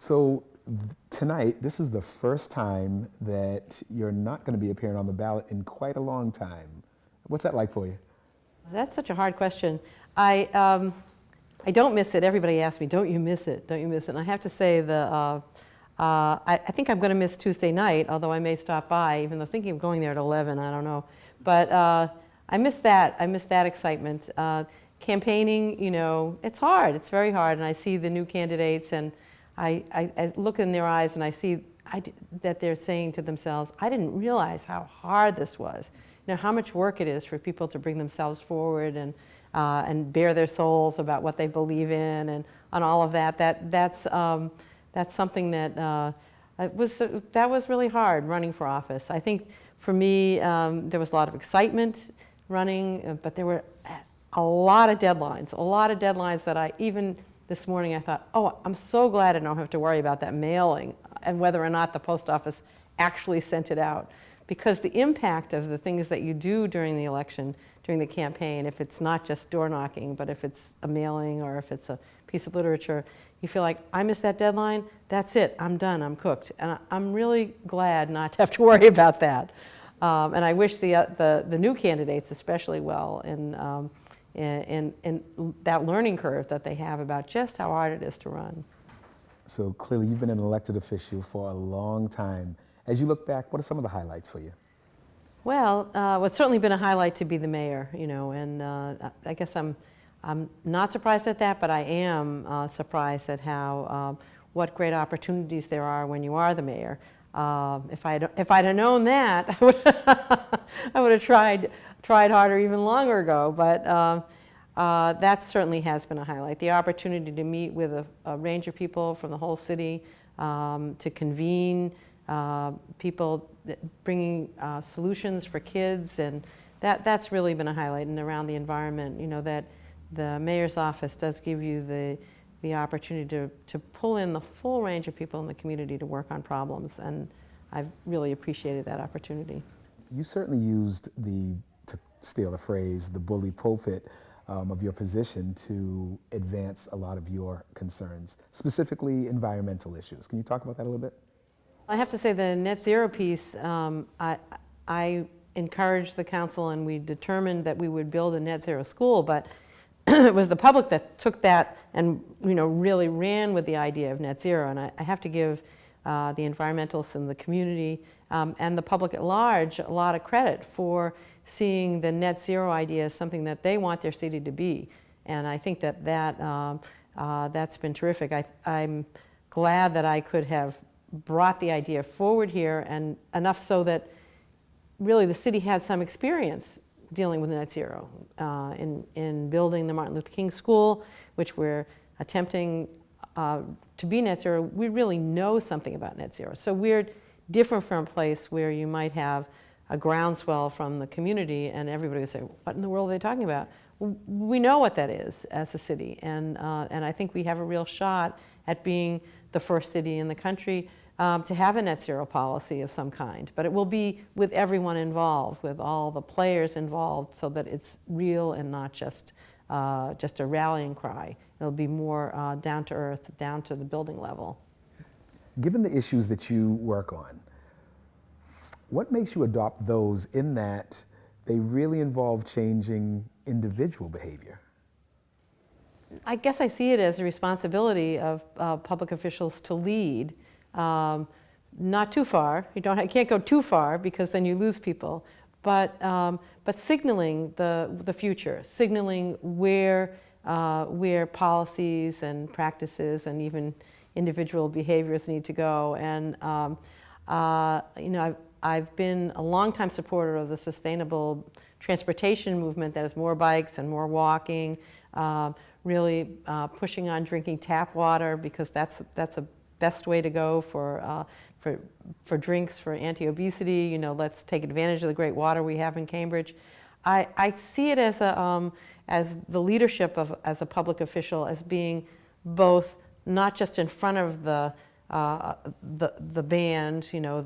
So tonight, this is the first time that you're not going to be appearing on the ballot in quite a long time. What's that like for you? That's such a hard question. I don't miss it. Everybody asks me, don't you miss it? Don't you miss it? And I have to say, I think I'm going to miss Tuesday night, although I may stop by, even though thinking of going there at 11, I don't know. But I miss that. I miss that excitement. Campaigning, you know, it's hard. It's very hard. And I see the new candidates, and I look in their eyes, and I see that they're saying to themselves, I didn't realize how hard this was. You know, how much work it is for people to bring themselves forward and bare their souls about what they believe in and on all of that. That's something that was really hard, running for office. I think for me, there was a lot of excitement running, but there were a lot of deadlines that I, even this morning, I thought, oh, I'm so glad I don't have to worry about that mailing and whether or not the post office actually sent it out. Because the impact of the things that you do during the election, during the campaign, if it's not just door knocking, but if it's a mailing or if it's a piece of literature, you feel like, I missed that deadline, that's it, I'm done, I'm cooked. And I'm really glad not to have to worry about that. And I wish the new candidates especially well in that learning curve that they have about just how hard it is to run. So clearly you've been an elected official for a long time. As you look back, what are some of the highlights for you? Well, it's certainly been a highlight to be the mayor, you know, and I guess I'm not surprised at that, but I am surprised at how what great opportunities there are when you are the mayor. If I'd have known that, I would have tried harder even longer ago. But that certainly has been a highlight. The opportunity to meet with a range of people from the whole city, to convene people bringing solutions for kids, and that's really been a highlight. And around the environment, you know, that the mayor's office does give you the opportunity to pull in the full range of people in the community to work on problems, and I've really appreciated that opportunity. You certainly used to steal a phrase, the bully pulpit of your position to advance a lot of your concerns, specifically environmental issues. Can you talk about that a little bit? I have to say the net zero piece, I encouraged the council, and we determined that we would build a net zero school, but it was the public that took that and, you know, really ran with the idea of net zero. And I have to give the environmentalists in the community and the public at large a lot of credit for seeing the net zero idea as something that they want their city to be. And I think that's been terrific. I'm glad that I could have brought the idea forward here, and enough so that really the city had some experience dealing with net zero in building the Martin Luther King School, which we're attempting to be net zero. We really know something about net zero. So we're different from a place where you might have a groundswell from the community and everybody would say, what in the world are they talking about? We know what that is as a city, and I think we have a real shot at being the first city in the country to have a net zero policy of some kind. But it will be with everyone involved, with all the players involved, so that it's real and not just a rallying cry. It'll be more down to earth, down to the building level. Given the issues that you work on, what makes you adopt those in that they really involve changing individual behavior? I guess I see it as a responsibility of public officials to lead, not too far. You can't go too far because then you lose people. But signaling the future, signaling where policies and practices and even individual behaviors need to go. And you know, I've been a longtime supporter of the sustainable transportation movement that is more bikes and more walking. Really pushing on drinking tap water, because that's a best way to go for drinks, for anti-obesity. You know, let's take advantage of the great water we have in Cambridge. I see it as the leadership as a public official as being both not just in front of the band, you know,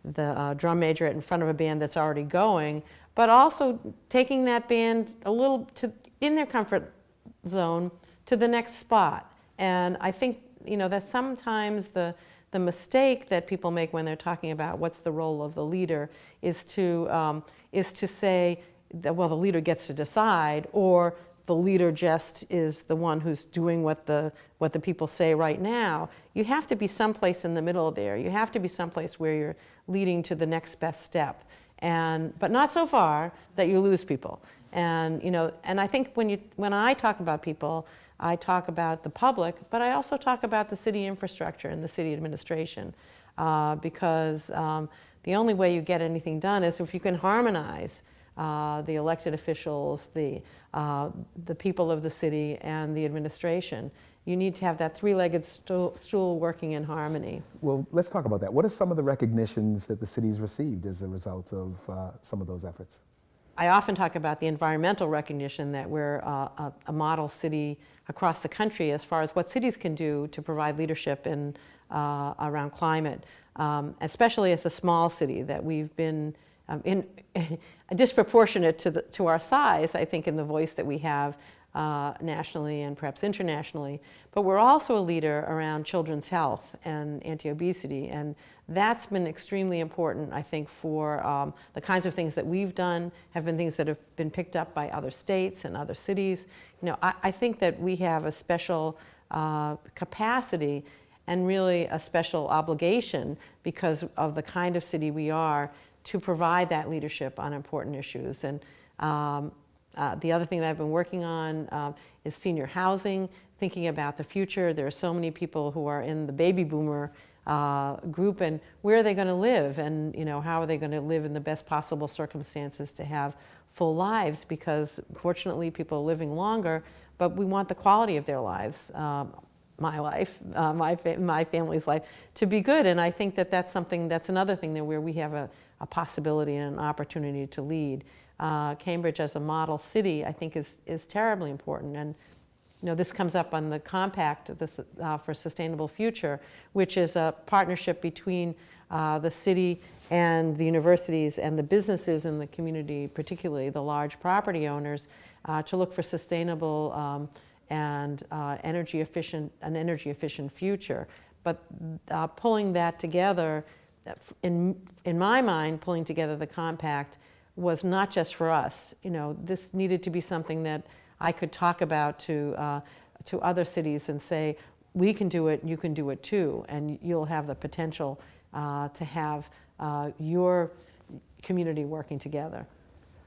the drum major in front of a band that's already going, but also taking that band a little in their comfort zone to the next spot. And I think that sometimes the mistake that people make when they're talking about what's the role of the leader is to say that, well, the leader gets to decide, or the leader just is the one who's doing what the people say right now. You have to be someplace in the middle there. You have to be someplace where you're leading to the next best step, but not so far that you lose people. And I think when I talk about people, I talk about the public, but I also talk about the city infrastructure and the city administration, because the only way you get anything done is if you can harmonize the elected officials, the people of the city, and the administration. You need to have that three-legged stool working in harmony. Well, let's talk about that. What are some of the recognitions that the city's received as a result of some of those efforts? I often talk about the environmental recognition that we're a model city across the country as far as what cities can do to provide leadership around climate, especially as a small city, that we've been disproportionate to our size, I think, in the voice that we have nationally and perhaps internationally. But we're also a leader around children's health and anti-obesity, and that's been extremely important, I think, for the kinds of things that we've done have been things that have been picked up by other states and other cities. I think that we have a special capacity and really a special obligation, because of the kind of city we are, to provide that leadership on important issues. And the other thing that I've been working on is senior housing, thinking about the future. There are so many people who are in the baby boomer group, and where are they going to live, and how are they going to live in the best possible circumstances to have full lives, because fortunately people are living longer, but we want the quality of their lives, my life, my family's life, to be good. And I think that that's another thing where we have a possibility and an opportunity to lead. Cambridge as a model city, I think, is terribly important. And this comes up on the compact for Sustainable Future, which is a partnership between the city and the universities and the businesses in the community, particularly the large property owners, to look for sustainable and energy efficient future. But pulling that together, in my mind, pulling together the compact was not just for us. This needed to be something that I could talk about to other cities and say, we can do it, you can do it too, and you'll have the potential to have your community working together.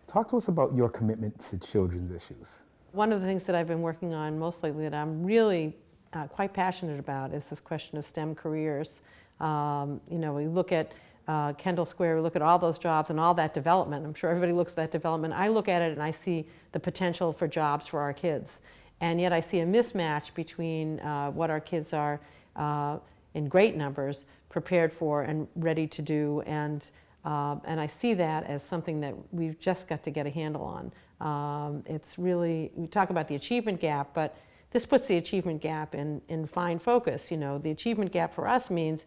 Talk to us about your commitment to children's issues. One of the things that I've been working on most lately that I'm really quite passionate about is this question of STEM careers. We look at Kendall Square, we look at all those jobs and all that development. I'm sure everybody looks at that development. I look at it and I see the potential for jobs for our kids. And yet I see a mismatch between what our kids are in great numbers prepared for and ready to do. And I see that as something that we've just got to get a handle on. It's really, we talk about the achievement gap, but this puts the achievement gap in fine focus. The achievement gap for us means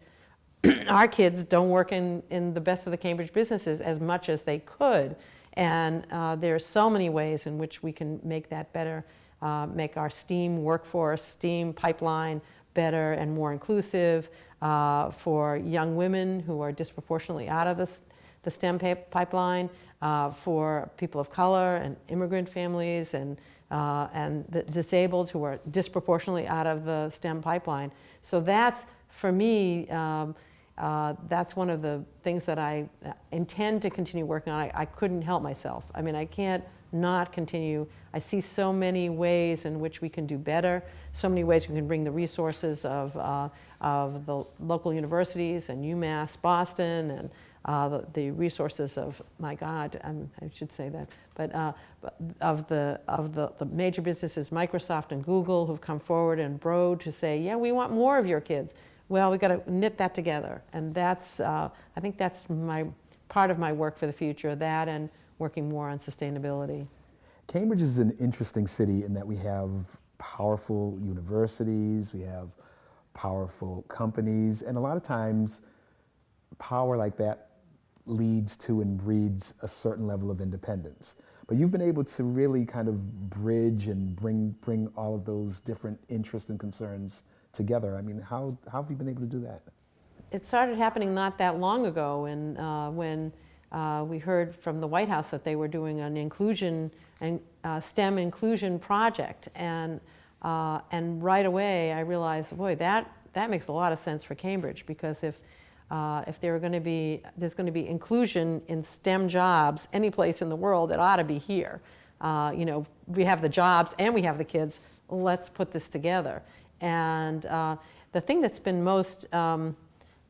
our kids don't work in the best of the Cambridge businesses as much as they could. And there are so many ways in which we can make that better, make our STEAM workforce, STEAM pipeline better and more inclusive for young women who are disproportionately out of the STEM pipeline, for people of color and immigrant families and the disabled who are disproportionately out of the STEM pipeline. So that's, for me, that's one of the things that I intend to continue working on. I couldn't help myself. I mean, I can't not continue. I see so many ways in which we can do better, so many ways we can bring the resources of the local universities and UMass Boston and the resources of, my God, I should say that, but of the major businesses, Microsoft and Google, who've come forward, and Broad, to say, yeah, we want more of your kids. Well, we've got to knit that together, and that's I think that's part of my work for the future, that and working more on sustainability. Cambridge is an interesting city in that we have powerful universities, we have powerful companies, and a lot of times power like that leads to and breeds a certain level of independence. But you've been able to really kind of bridge and bring all of those different interests and concerns together. I mean, how have you been able to do that? It started happening not that long ago, and when we heard from the White House that they were doing an inclusion and STEM inclusion project, and right away I realized, boy, that makes a lot of sense for Cambridge, because if there's going to be inclusion in STEM jobs any place in the world, it ought to be here. You know, we have the jobs and we have the kids. Let's put this together. And the thing that's been most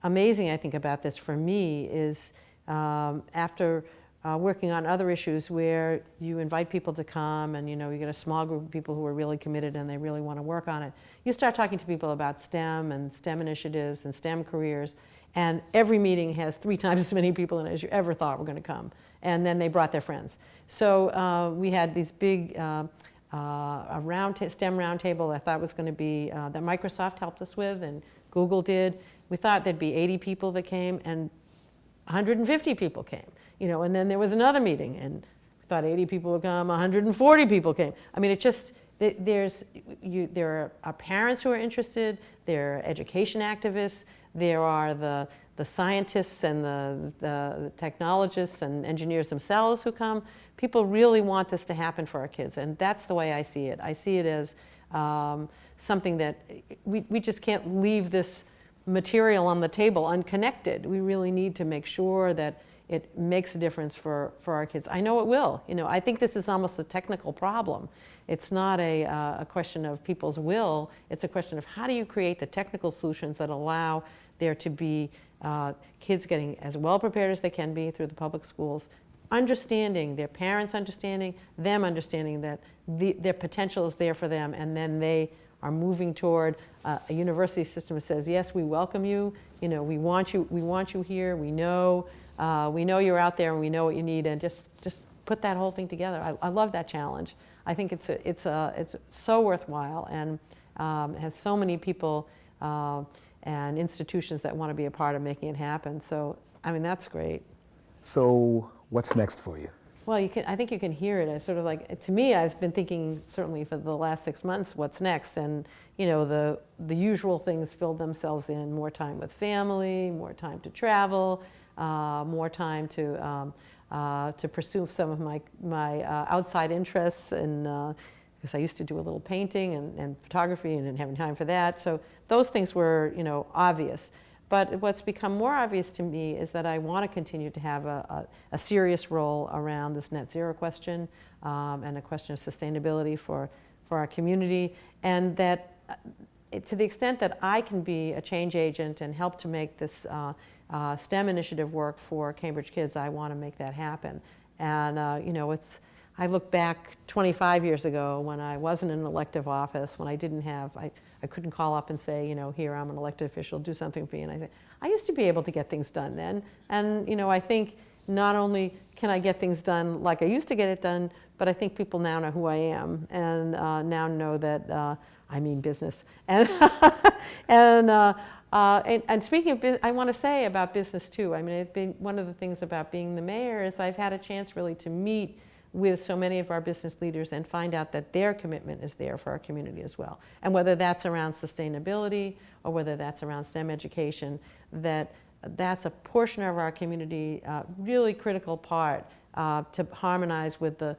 amazing, I think, about this for me is after working on other issues where you invite people to come and, you know, you get a small group of people who are really committed and they really want to work on it. You start talking to people about STEM and STEM initiatives and STEM careers, and every meeting has 3 times as many people in it as you ever thought were going to come. And then they brought their friends. So we had these big STEM roundtable I thought was going to be, that Microsoft helped us with and Google did. We thought there'd be 80 people that came, and 150 people came. You know, and then there was another meeting, and we thought 80 people would come, 140 people came. I mean, it just, there are parents who are interested, there are education activists, there are the scientists and the technologists and engineers themselves who come. People really want this to happen for our kids, and that's the way I see it. I see it as something that we just can't leave this material on the table unconnected. We really need to make sure that it makes a difference for our kids. I know it will. You know, I think this is almost a technical problem. It's not a question of people's will. It's a question of how do you create the technical solutions that allow there to be kids getting as well prepared as they can be through the public schools, understanding, their parents understanding, them understanding that their potential is there for them, and then they are moving toward a university system that says, yes, we welcome you, you know, we want you here, we know you're out there and we know what you need, and just put that whole thing together. I love that challenge. I think it's so worthwhile, and has so many people and institutions that want to be a part of making it happen. So, I mean, that's great. So what's next for you? Well, I think you can hear it. I sort of like, to me, I've been thinking certainly for the last 6 months, what's next? And, you know, the usual things filled themselves in: more time with family, more time to travel, more time to pursue some of my outside interests, and because I used to do a little painting and photography and didn't have any time for that. So those things were, you know, obvious. But what's become more obvious to me is that I want to continue to have a serious role around this net zero question, and a question of sustainability for our community, and that to the extent that I can be a change agent and help to make this STEM initiative work for Cambridge kids, I want to make that happen. And you know, I look back 25 years ago when I wasn't in an elective office, when I didn't have, I couldn't call up and say, you know, here, I'm an elected official, do something for me. And I used to be able to get things done then. And, you know, I think not only can I get things done like I used to get it done, but I think people now know who I am, and now know that I mean business. And, and speaking of business, I want to say about business too. I mean, it's been one of the things about being the mayor is I've had a chance really to meet with so many of our business leaders and find out that their commitment is there for our community as well. And whether that's around sustainability or whether that's around STEM education, that's a portion of our community, really critical part to harmonize with the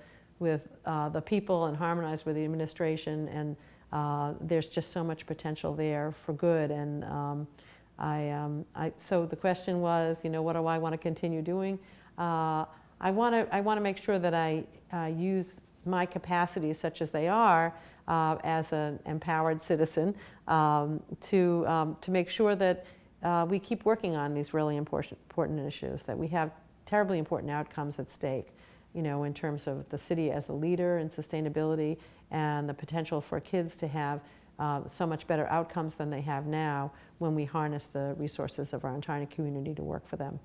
people and harmonize with the administration. And there's just so much potential there for good. And so the question was, you know, what do I want to continue doing? I want to make sure that I use my capacities, such as they are, as an empowered citizen, to make sure that we keep working on these really important issues, that we have terribly important outcomes at stake, you know, in terms of the city as a leader in sustainability and the potential for kids to have so much better outcomes than they have now when we harness the resources of our entire community to work for them.